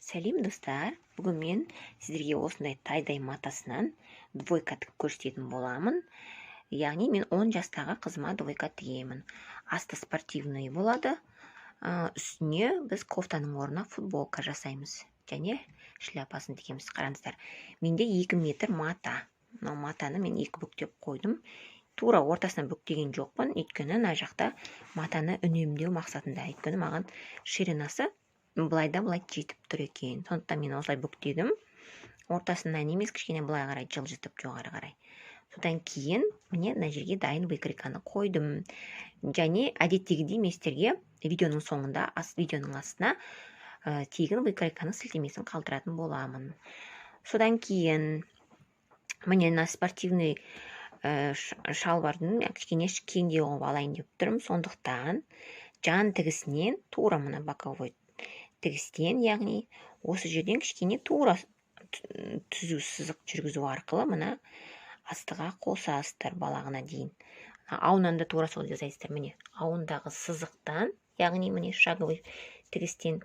Сәлем достар, бүгін мен сіздерге осындай тайдай матасынан двойка тігіп көрсететін боламын. Яғни мен 10 жастағы қызыма двойка тігемін. Асты спортивный болады. Үстіне біз кофтаның орнына футболка жасаймыз. Және шляпасын тігеміз. Қараңыздар. Менде 2 метр мата. Мынау матаны мен 2 бүктеп қойдым. Тура ортасынан бүктеген жоқпын. Өйткені мына жақта матаны үнемдеу мақсатында. Өйткені маған ширинасы былай да былай жетіп тұр екен. Сондықтан мен осылай бүктедім. Ортасынан емес, кішкене былай қарай жылжытып жоғары қарай. Содан кейін міне мына жерге дайын выкройканы қойдым. Және әдеттегідей мен сіздерге видеоның соңында, видеоның астына тегін выкройканың сілтемесін қалдыратын боламын. Содан кейін міне мына спортивный шалбардың кішкене кеңдеу қылып алайын деп тұрмын. Сондықтан жан тігісінен тура мына боковой тігістен, яғни осы жерден кішкене тура түзу сызық жүргізу арқылы мына астыға қосасыздар балағына дейін. Ауынан да тура сол жасайсыздар. Міне ауындағы сызықтан, яғни міне шаговый тігістен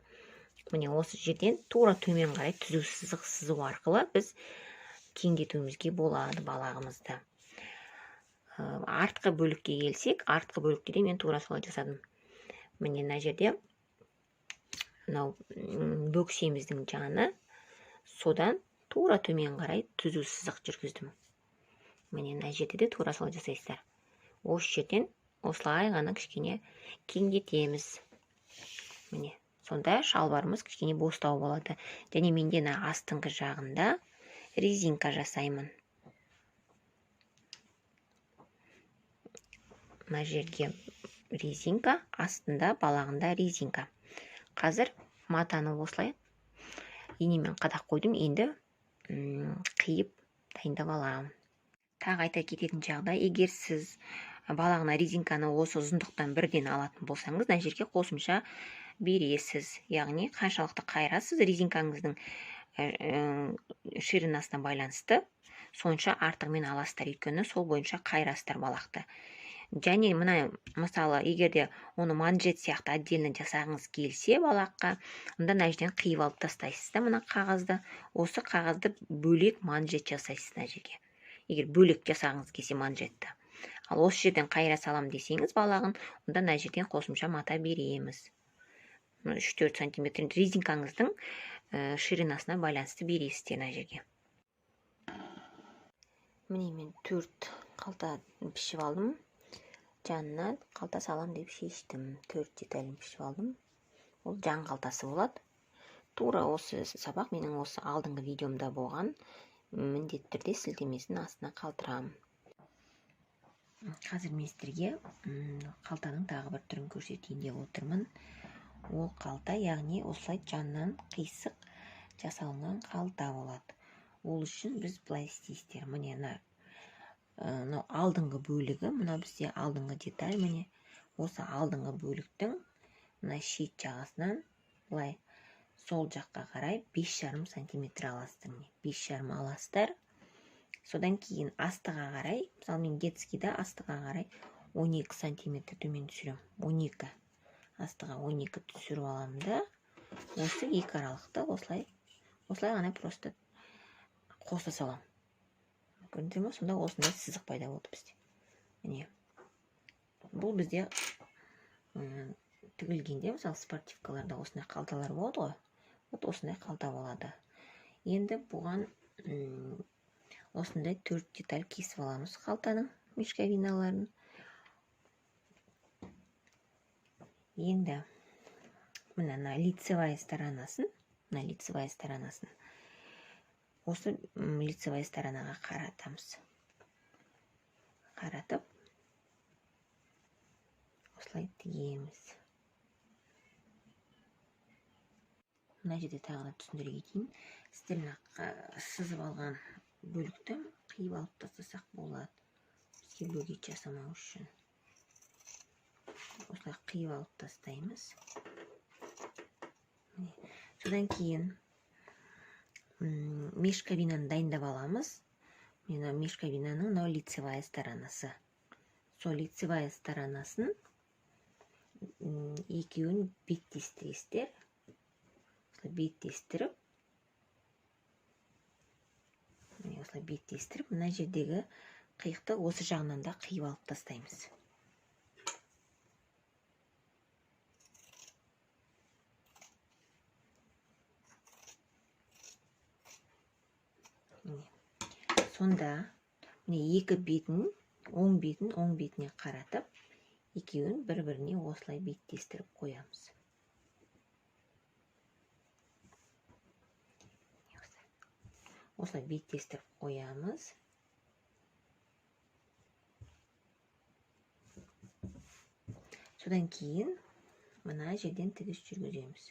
міне осы жерден тура төмен қарай түзу сызық сызу арқылы біз кеңдетуімізге болады балағымызды. Артқы бөлікке келсек, артқы бөлікте де мен тура солай жасадым. Міне мына жерде мынау бөксеміздің жаны, содан тура төмен қарай түзу сызық жүргіздім. Міне мына жерде де тура солай жасайсыздар. Осы жерден осылай ғана кішкене кеңдетеміз. Міне сонда шалбарымыз кішкене бостау болады. Және менде астыңғы жағында резинка жасаймын. Мына жерге резинка, астында балағында резинка. Қазір матаны осылай енемен қадақ қойдым, енді қиып дайындап аламын. Тағы айта кететін жағдай, егер сіз балағына резинканы осы ұзындықтан бірден алатын болсаңыз, мына жерге қосымша бересіз. Яғни қаншалықты қайырасыз резинкаңыздың ширинасына байланысты сонша артығымен аласыздар, өйткені сол бойынша қайырасыздар балақты. Және мына мысалы, егерде оны манжет сияқты отдельно жасағыңыз келсе балаққа, онда мына жерден қиып алып тастайсыз да мына қағазды. Осы қағазды бөлек манжет жасайсыз мына жерге. Егер бөлек жасағыңыз келсе манжетті. Ал осы жерден қайыра салам десеңіз балағын, онда мына жерден қосымша мата береміз. 3-4 см резинкаңыздың ширинасына байланысты бересіздер мына жерге. Міне мен 4 қалта пішіп алдым. Жанына қалта салам деп шештім. 4 деталін пішіп алдым. Ол жан қалтасы болады. Тура осы сабақ менің осы алдыңғы видеомда болған. Міндетті түрде сілтемесін астына қалдырамын. Қазір мен сіздерге қалтаның тағы бір түрін көрсетейін деп отырмын. Ол қалта, яғни осылай жаннан қисық жасалынған қалта болады. Ол үшін біз былай істейсіздер. Міне мынау алдыңғы бөлігі, мынау бізде алдыңғы деталь, міне осы алдыңғы бөліктің мына шет жағасынан былай сол жаққа қарай 5,5 см аласыздар. 5,5 аласыздар. Содан кейін астыға қарай, мысалы мен детскийда астыға қарай 12 см төмен түсірем. 12 астыға 12 түсіріп аламын да, осы екі аралықты осылай ғана просто қоса салам. Көрдіңіздер ме? Сонда осындай сызық пайда болды бізде. Міне. Бұл бізде тігілгенде, мысалы спортивкаларда осындай қалталар болады ғой. Вот осындай қалта болады. Енді бұған осындай 4 деталь кесіп аламыз қалтаның мешковиналарын. Енді мына лицевая сторонасын, осы лицевая сторонаға қаратамыз. Қаратып, осылай тігеміз. Мына жерде тағы да түсіндіре кетейін. Сіздер сызып алған бөлікті қиып алып тастасақ болады. Бізге бөгет жасамау үшін. Осылай қиып алып тастаймыз. Содан кейін мешковинаны дайындап аламыз. Мен мешковинаның лицевая сторонасы. Сол лицевая сторонасын екеуін беттестіресіздер. осылай беттестіріп, мына жердегі қиықты осы жағынан да қиып алып тастаймыз. Сонда екі бетін, оң бетіне қаратып, екеуін бір-біріне осылай беттестіріп қоямыз. Осылай беттестіріп қоямыз. Содан кейін мына жерден тігіс жүргіземіз.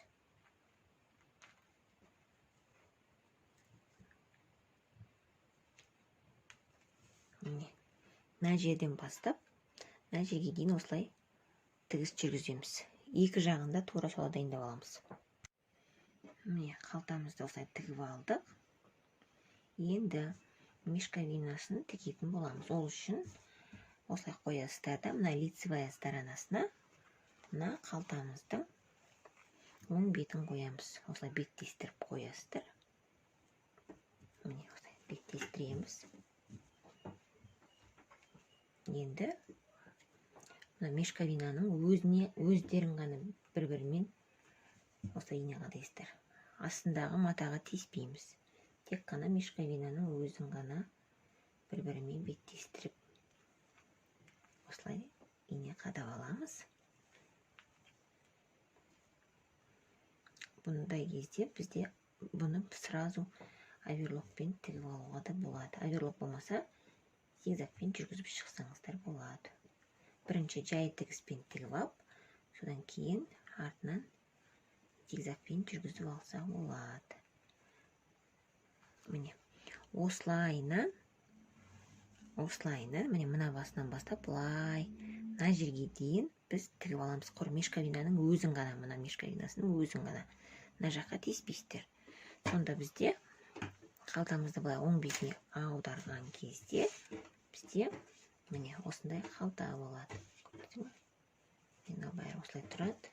Мына жерден бастап, мына жерге дейін осылай тігіс жүргіземіз. Екі жағында тура солай дайындап аламыз. Міне қалтамызды осылай тігіп алдық. Енді мешковинасын тігетін боламыз. Ол үшін осылай қоясыздар да, мына лицевая сторонасына мына қалтамыздың оң бетін қоямыз. Осылай беттестіріп қоясыздар. Міне осылай беттестіреміз. Енді мешковинаның өздерін ғана бір-бірімен осылай ине қадайсыздар. Астындағы матаға тиіспейміз. Тек қана мешковинаның өзін ғана бір-бірімен беттестіріп осылай ине қадап аламыз. Бұндай кезде бізде бұны сразу оверлокпен тігіп алуға да болады. Оверлок болмаса, зигзагпен жүргізіп шықсаңыздар болады. Бірінші жай тігіспен тігіп алып, содан кейін артынан зигзагпен жүргізіп алса болады. Міне, осылайынан, міне мына басынан бастап, бұлай, мына жерге дейін біз тігіп аламыз. Құр мешковинаның өзін ғана, мына мешковинасының өзін ғана. Мына жаққа тиіспейсіздер. Сонда бізде қалтамызды былай оң бетіне аударған кезде бізде міне осындай қалта болады. Мына бәрі осылай тұрады.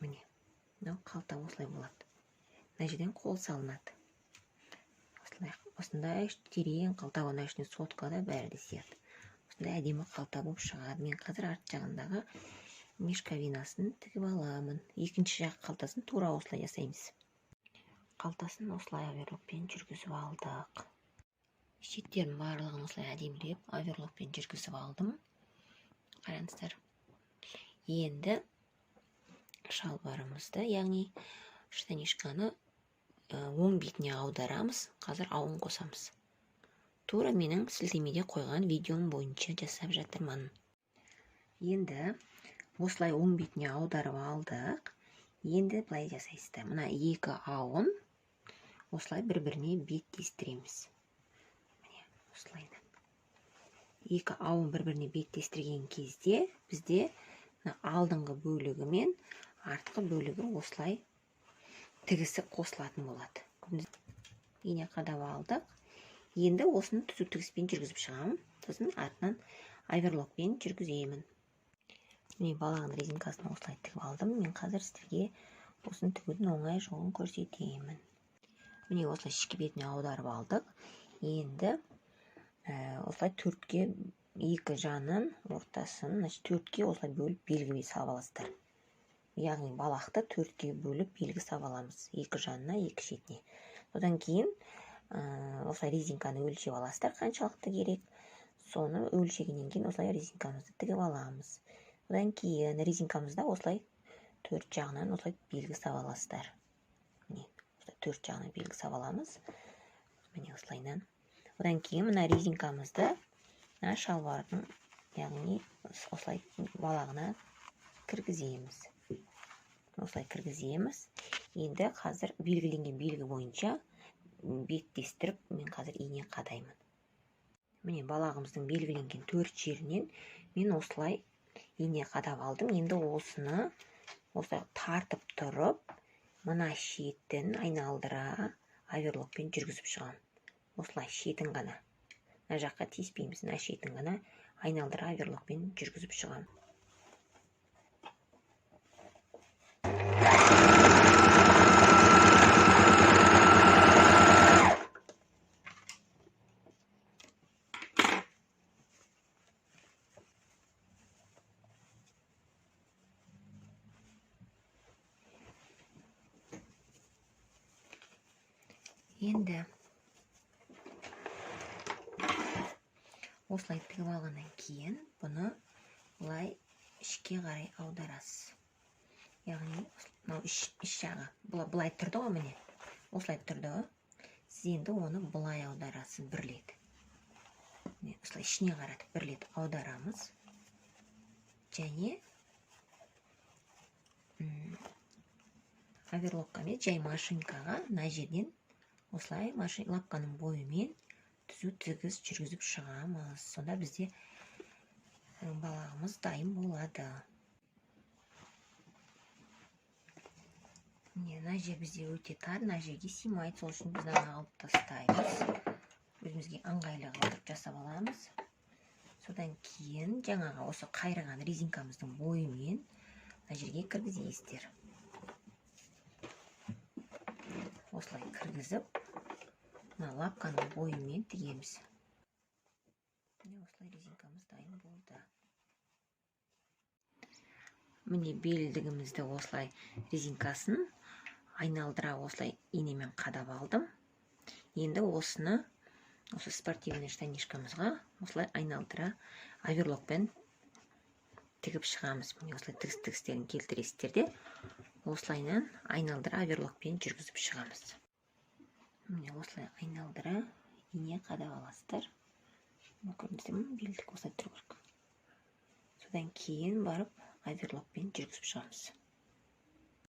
Міне, қалта осылай болады. Мына жерден қол салынады. Осындай терең қалта, мына ішіне соткада бәрі де сияды. Осындай әдемі қалта болып шығады. Мен қазір арт жағындағы мешковинасын тігіп аламын. Екінші жақ қалтасын тура осылай жасаймыз. Қалтасын осылай оверлокпен жүргізіп алдық. Шеттерін барлығын осылай әдемілеп оверлокпен жүргізіп алдым. Қараңыздар. Енді шалбарымызды, яғни штанишканы оң бетіне аударамыз. Қазір ауын қосамыз. Тура менің сілтемеде қойған видеом бойынша жасап жатырмын. Енді осылай оң бетіне аударып алдық. Енді былай жасайсыздар. Мына екі ауын осылай бір-біріне беттестіреміз. Осылайда. Екі ауын бір-біріне беттестірген кезде бізде алдыңғы бөлігі мен артқы бөлігі осылай тігісі қосылатын болады. Ине қадап алдық. Енді осыны түзу тігіспен жүргізіп шығамын. Сосын артынан оверлокпен жүргіземін. Міне балағын резинкасын осылай тігіп алдым. Мен қазір сіздерге осыны тігудің оңай жолын көрсетемін. Міне осылай ішкі бетіне аударып алдық. Енді осылай төртке екі жанын, ортасын, төртке осылай бөліп белгі салып аласыздар. Яғни балақты төртке бөліп белгі салып аламыз. Екі жанына, екі шетіне. Одан кейін осылай резинканы өлшеп аласыздар, қаншалықты керек. Соны өлшегеннен кейін осылай резинкамызды тігіп аламыз. Одан кейін резинкамызда осылай төрт жағынан осылай белгі салып аласыздар. Міне, төрт жағынан белгі салып аламыз. Міне осылайынан. Одан кейін мына резинкамызды шалбардың, яғни осылай балағына кіргіземіз. Осылай кіргіземіз. Енді қазір белгіленген белгі бойынша беттестіріп, мен қазір ине қадаймын. Міне балағымыздың белгіленген төрт жерінен мен осылай ине қадап алдым. Енді осыны осылай тартып тұрып, мына шетін айналдыра оверлокпен жүргізіп шығамын. Осылай шетін ғана. Мына жаққа тиіспейміз, мына шетін ғана айналдыра оверлокпен жүргізіп шығамын. Енді осылай тігіп алғаннан кейін бұны былай ішке қарай аударасыз. Яғни мынау іш жағы былай тұрды ғой, міне осылай тұрды. Сіз енді оны былай аударасыз, бірлет. Осылай ішіне қаратып бірлет аударамыз. Және оверлокқа емес, жай машинкаға мына жерден осылай лапканың бойымен түзу тігіс жүргізіп шығамыз. Сонда бізде балағымыз дайын болады. Мына жер бізде өте тар, мына жерге сыймайды, сол үшін біз алып тастаймыз. Өзімізге ыңғайлы қылып жасап аламыз. Содан кейін жаңағы осы қайырған резинкамыздың бойымен мына жерге кіргізесіздер. Осылай кіргізіп, мына лапканың бойымен тігеміз. Осылай резинкамыз дайын болды. Міне белдігімізді осылай резинкасын айналдыра осылай инемен қадап алдым. Енді осыны осы спортивный штанишкамызға осылай айналдыра оверлокпен тігіп шығамыз. Міне осылай тігістерін келтіресіздер де осылайнан айналдыра оверлокпен жүргізіп шығамыз. Міне осылай айналдыра ине қадап аласыздар. Көрдіңіздер ме? Белдік осылай тұру керек. Содан кейін барып оверлокпен жүргізіп шығамыз.